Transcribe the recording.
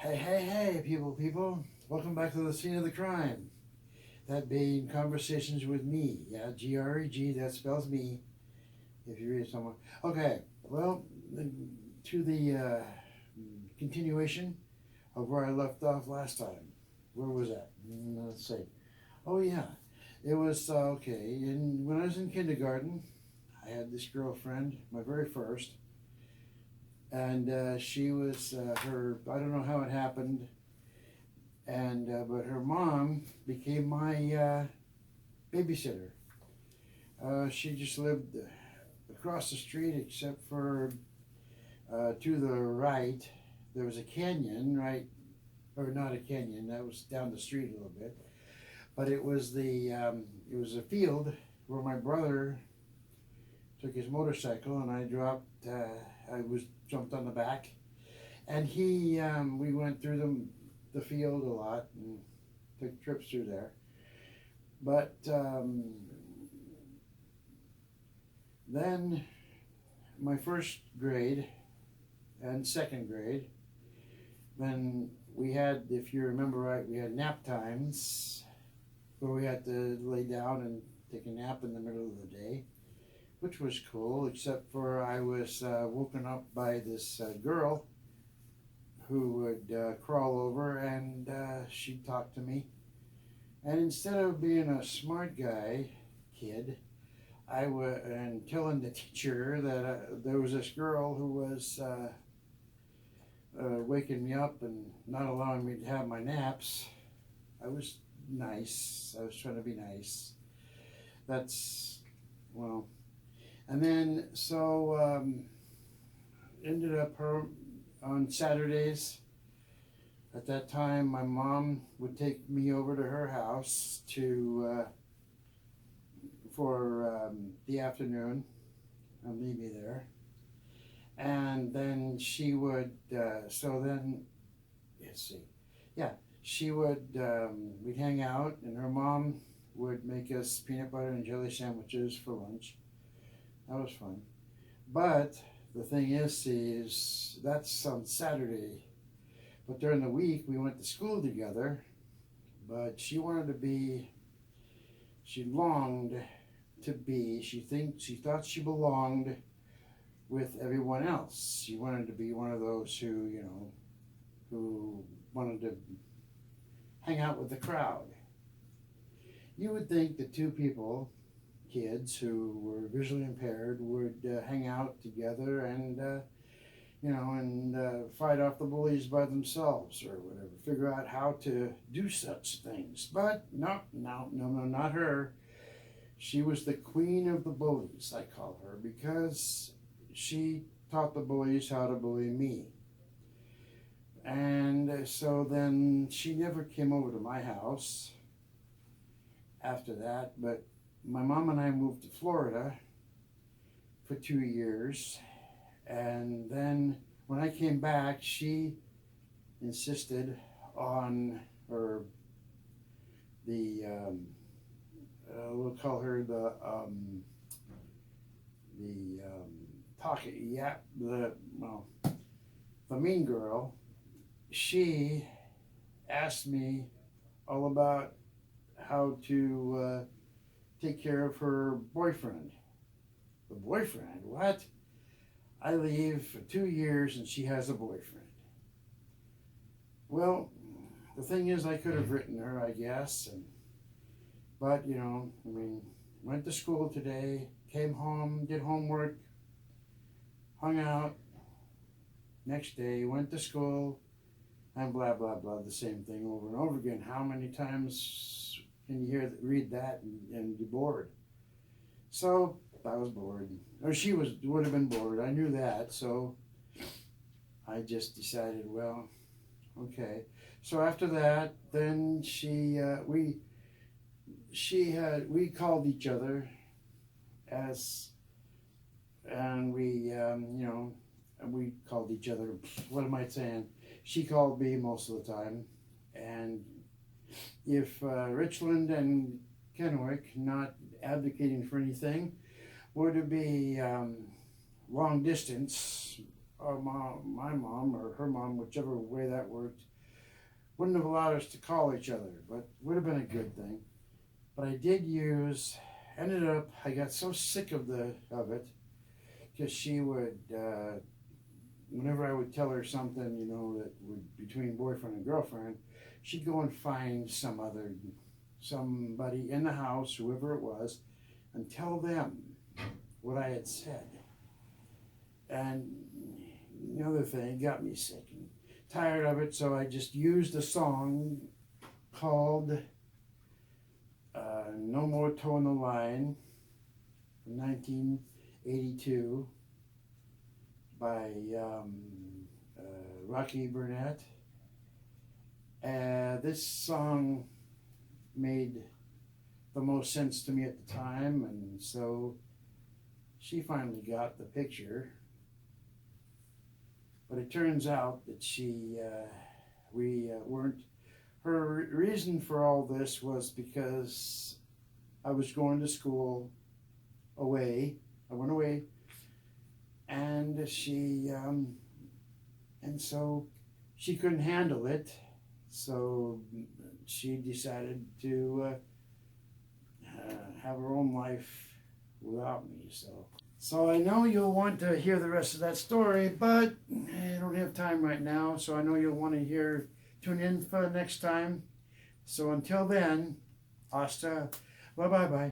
Hey, hey, hey, people. Welcome back to the scene of the crime. That being conversations with me. Yeah, Greg, that spells me, if you read it somewhere. Okay, well, to the continuation of where I left off last time. Where was that? Let's see. Oh, yeah. It was, okay, when I was in kindergarten, I had this girlfriend, my very first, and she was I don't know how it happened, and but her mom became my babysitter. She just lived across the street, except for to the right there was a canyon, right? Or not a canyon, that was down the street a little bit, but it was a field where my brother took his motorcycle, and I was jumped on the back, and we went through the field a lot and took trips through there. But then my first grade and second grade, then we had, if you remember right, we had nap times where we had to lay down and take a nap in the middle of the day, which was cool, except for I was woken up by this girl who would crawl over, and she'd talk to me. And instead of being a smart guy, kid, I would and telling the teacher that there was this girl who was waking me up and not allowing me to have my naps. I was nice. I was trying to be nice. That's, well. And then so ended up her on Saturdays. At that time, my mom would take me over to her house to for the afternoon and leave me there. And then she would, so then, let's see, yeah, she would, we'd hang out, and her mom would make us peanut butter and jelly sandwiches for lunch. That was fun. But the thing is that's on Saturday. But during the week, we went to school together. But she longed to be, she thought she belonged with everyone else. She wanted to be one of those who wanted to hang out with the crowd. You would think that two people, kids who were visually impaired, would hang out together and fight off the bullies by themselves or whatever, figure out how to do such things. But no, no, no, no, not her. She was the queen of the bullies, I call her, because she taught the bullies how to bully me. And so then she never came over to my house after that, but my mom and I moved to Florida for 2 years. And then when I came back, she insisted on, or we'll call her pocket, yeah, the mean girl. She asked me all about how to take care of her boyfriend. The boyfriend? What? I leave for 2 years and she has a boyfriend. Well, the thing is, I could have written her, I guess, but went to school today, came home, did homework, hung out. Next day, went to school, and blah blah blah, the same thing over and over again. How many times can you read that and be bored? So I was bored, or would have been bored. I knew that, so I just decided, well, okay. So after that, then we called each other as, and we called each other. What am I saying? She called me most of the time, and if Richland and Kennewick, not advocating for anything, were to be long distance, my mom or her mom, whichever way that worked, wouldn't have allowed us to call each other, but would have been a good thing. But I did use. Ended up, I got so sick of it because she would. Whenever I would tell her something, you know, that would between boyfriend and girlfriend, she'd go and find somebody in the house, whoever it was, and tell them what I had said. And the other thing got me sick and tired of it, so I just used a song called No More Towing the Line from 1982 by Rocky Burnett. This song made the most sense to me at the time, and so she finally got the picture. But it turns out that we weren't. Her reason for all this was because I was going to school away. I went away, and and so she couldn't handle it. So she decided to have her own life without me. So I know you'll want to hear the rest of that story, but I don't have time right now. So I know you'll want to tune in for next time. So until then, hasta, bye.